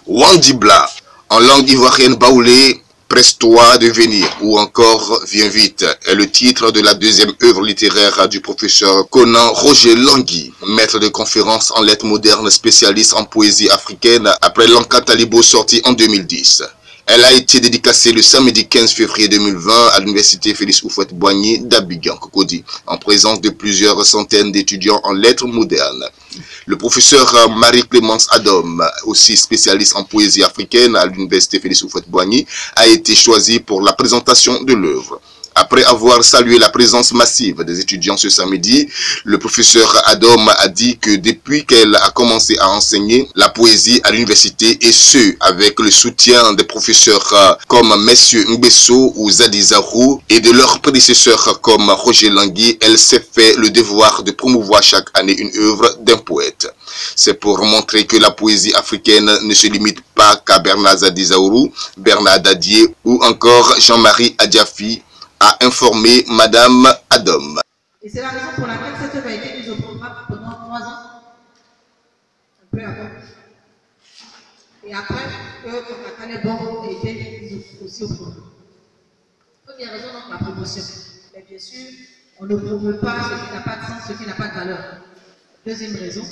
Wandibla, en langue ivoirienne baoulée, presse-toi de venir ou encore viens vite est le titre de la deuxième œuvre littéraire du professeur Conan Roger Langui, maître de conférences en lettres modernes spécialiste en poésie africaine après l'Anka Talibo sorti en 2010. Elle a été dédicacée le samedi 15 février 2020 à l'université Félix Houphouët-Boigny d'Abidjan, Cocody, en présence de plusieurs centaines d'étudiants en lettres modernes. Le professeur Marie-Clémence Adom, aussi spécialiste en poésie africaine à l'université Félix Houphouët-Boigny, a été choisi pour la présentation de l'œuvre. Après avoir salué la présence massive des étudiants ce samedi, le professeur Adom a dit que depuis qu'elle a commencé à enseigner la poésie à l'université, et ce, avec le soutien des professeurs comme Messieurs Ngbesso ou Zadi Zarou et de leurs prédécesseurs comme Roger Langui, elle s'est fait le devoir de promouvoir chaque année une œuvre d'un poète. C'est pour montrer que la poésie africaine ne se limite pas qu'à Bernard Zadi Zarou, Bernard Dadier ou encore Jean-Marie Adjafi, a informé Madame Adom. Et c'est la raison pour laquelle cette œuvre a été mise au programme pendant 3 ans, un peu avant. Et après, que Kakanebon a été mise aussi au programme. Première raison, donc la promotion. Mais bien sûr, on ne promeut pas ce qui n'a pas de sens, ce qui n'a pas de valeur. Deuxième raison,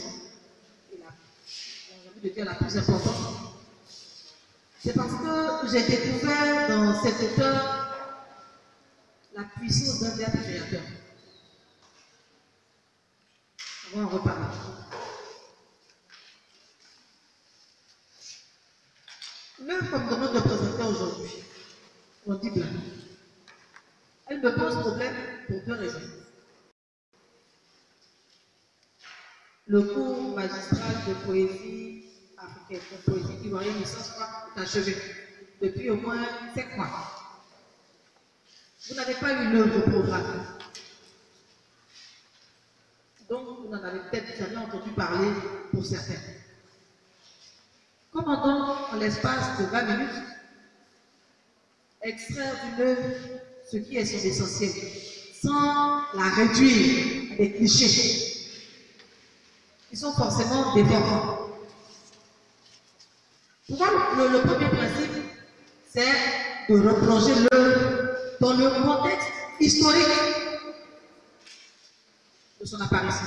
et j'ai envie de dire la plus importante, c'est parce que j'ai découvert dans cet auteur la puissance d'un verbe créateur. On va en reparler. L'œuvre qu'on me demande de présenter aujourd'hui, Wandibla, elle me pose problème pour 2 raisons. Le cours magistral de poésie africaine, de poésie ivoirienne, licence 3, est achevé depuis au moins 5 mois. Vous n'avez pas eu l'œuvre au programme. Donc, vous n'en avez peut-être jamais entendu parler pour certains. Comment donc, en l'espace de 20 minutes, extraire d'une œuvre ce qui est son essentiel, sans la réduire à des clichés qui sont forcément déformants. Pour moi, le premier principe, c'est de replonger l'œuvre dans le contexte historique de son apparition.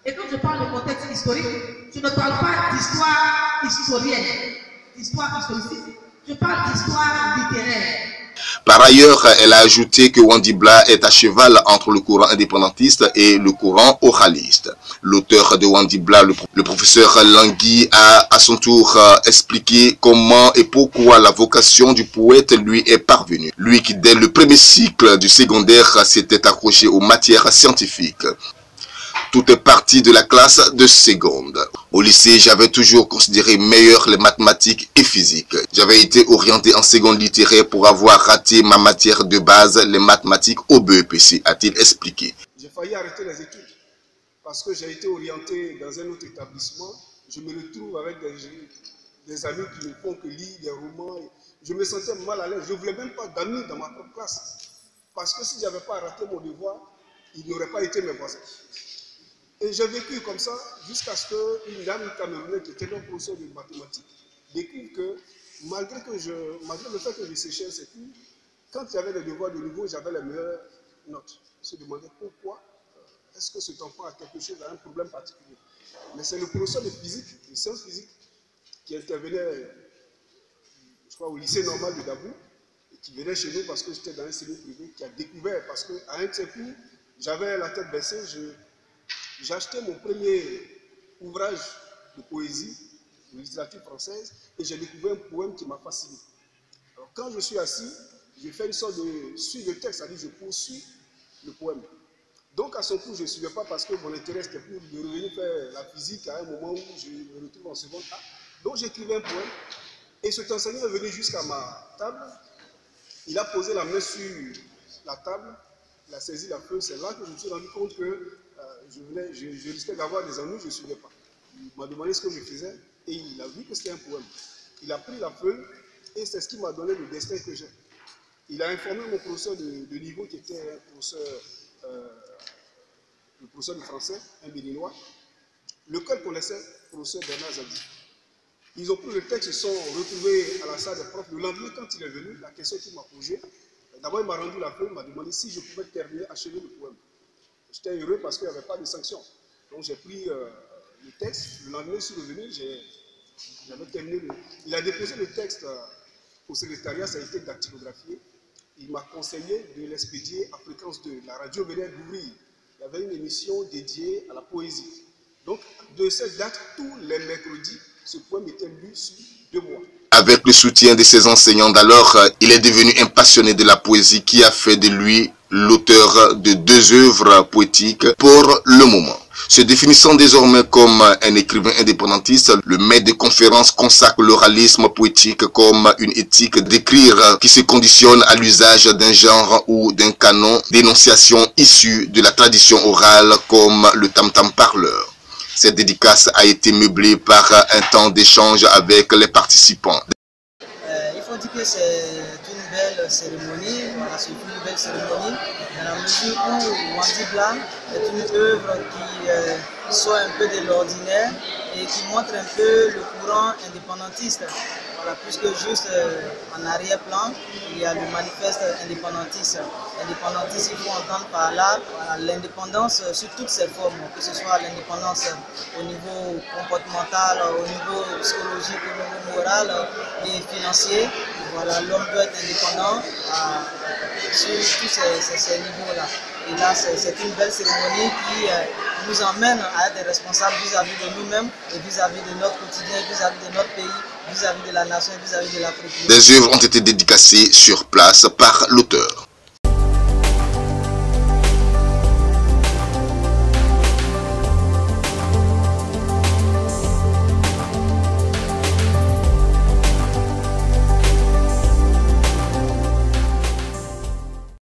Et quand je parle de contexte historique, je ne parle pas d'histoire historienne, d'histoire historique, je parle d'histoire littéraire. Par ailleurs, elle a ajouté que Wandibla est à cheval entre le courant indépendantiste et le courant oraliste. L'auteur de Wandibla, le professeur Langui, a à son tour expliqué comment et pourquoi la vocation du poète lui est parvenue. Lui qui, dès le premier cycle du secondaire, s'était accroché aux matières scientifiques. Tout est parti de la classe de seconde. Au lycée, j'avais toujours considéré meilleur les mathématiques et physique. J'avais été orienté en seconde littéraire pour avoir raté ma matière de base, les mathématiques au BEPC, a-t-il expliqué. J'ai failli arrêter les études parce que j'ai été orienté dans un autre établissement. Je me retrouve avec des amis qui ne font que lire des romans. Je me sentais mal à l'aise. Je ne voulais même pas d'amis dans ma propre classe. Parce que si je n'avais pas raté mon devoir, ils n'auraient pas été mes voisins. Et j'ai vécu comme ça jusqu'à ce qu'une dame camerounaise qui était un professeur de mathématiques décrive que malgré le fait que je séchais ses cours, quand j'avais les devoirs de niveau, j'avais les meilleures notes. Je me demandais pourquoi est-ce que cet enfant a quelque chose, a un problème particulier. Mais c'est le professeur de physique, de sciences physiques, qui intervenait, je crois, au lycée normal de Dabou, et qui venait chez nous parce que j'étais dans un séminaire privé, qui a découvert, parce qu'à un de ses cours, j'avais la tête baissée, j'ai acheté mon premier ouvrage de poésie, de littérature française, et j'ai découvert un poème qui m'a fasciné. Alors quand je suis assis, j'ai fait une sorte de suite de texte, c'est-à-dire je poursuis le poème. Donc à son coup, je ne suivais pas parce que mon intérêt c'était pour de revenir faire la physique à un moment où je me retrouve en seconde A. Donc j'écrivais un poème, et cet enseignant est venu jusqu'à ma table, il a posé la main sur la table, il a saisi la feuille, c'est là que je me suis rendu compte que je risquais d'avoir des ennuis, je ne suivais pas. Il m'a demandé ce que je faisais et il a vu que c'était un poème. Il a pris la feuille et c'est ce qui m'a donné le destin que j'ai. Il a informé mon professeur de niveau qui était le professeur de français, un béninois, lequel connaissait le professeur Bernard Zadi. Ils ont pris le texte, ils se sont retrouvés à la salle des profs. Le lendemain, quand il est venu, la question qu'il m'a posée, d'abord il m'a rendu la feuille, il m'a demandé si je pouvais terminer, achever le poème. J'étais heureux parce qu'il n'y avait pas de sanction. Donc j'ai pris le texte, le lendemain je suis revenu, j'avais terminé. Il a déposé le texte au secrétariat, ça a été dactylographié. Il m'a conseillé de l'expédier à Fréquence 2. La radio venait d'ouvrir. Il y avait une émission dédiée à la poésie. Donc, de cette date, tous les mercredis, ce poème était lu sur 2 mois. Avec le soutien de ses enseignants d'alors, il est devenu un passionné de la poésie qui a fait de lui l'auteur de 2 œuvres poétiques pour le moment. Se définissant désormais comme un écrivain indépendantiste, le maître de conférences consacre l'oralisme poétique comme une éthique d'écrire qui se conditionne à l'usage d'un genre ou d'un canon d'énonciation issu de la tradition orale comme le tam-tam parleur. Cette dédicace a été meublée par un temps d'échange avec les participants. Il faut dire que c'est une belle cérémonie, voilà, c'est une belle cérémonie, dans la mesure où Wandi Blanc est une œuvre qui sort un peu de l'ordinaire et qui montre un peu le courant indépendantiste. Voilà, puisque juste en arrière-plan, il y a le manifeste indépendantiste. Indépendantiste, il faut entendre par là voilà, l'indépendance sous toutes ses formes, que ce soit l'indépendance au niveau comportemental, au niveau psychologique, au niveau moral et financier. Voilà, l'homme doit être indépendant sur tous ces niveaux-là. Et là, c'est une belle cérémonie qui nous emmène à être responsables vis-à-vis de nous-mêmes et vis-à-vis de notre quotidien, vis-à-vis de notre pays, vis-à-vis de la nation, vis-à-vis de l'Afrique. Des œuvres ont été dédicacées sur place par l'auteur.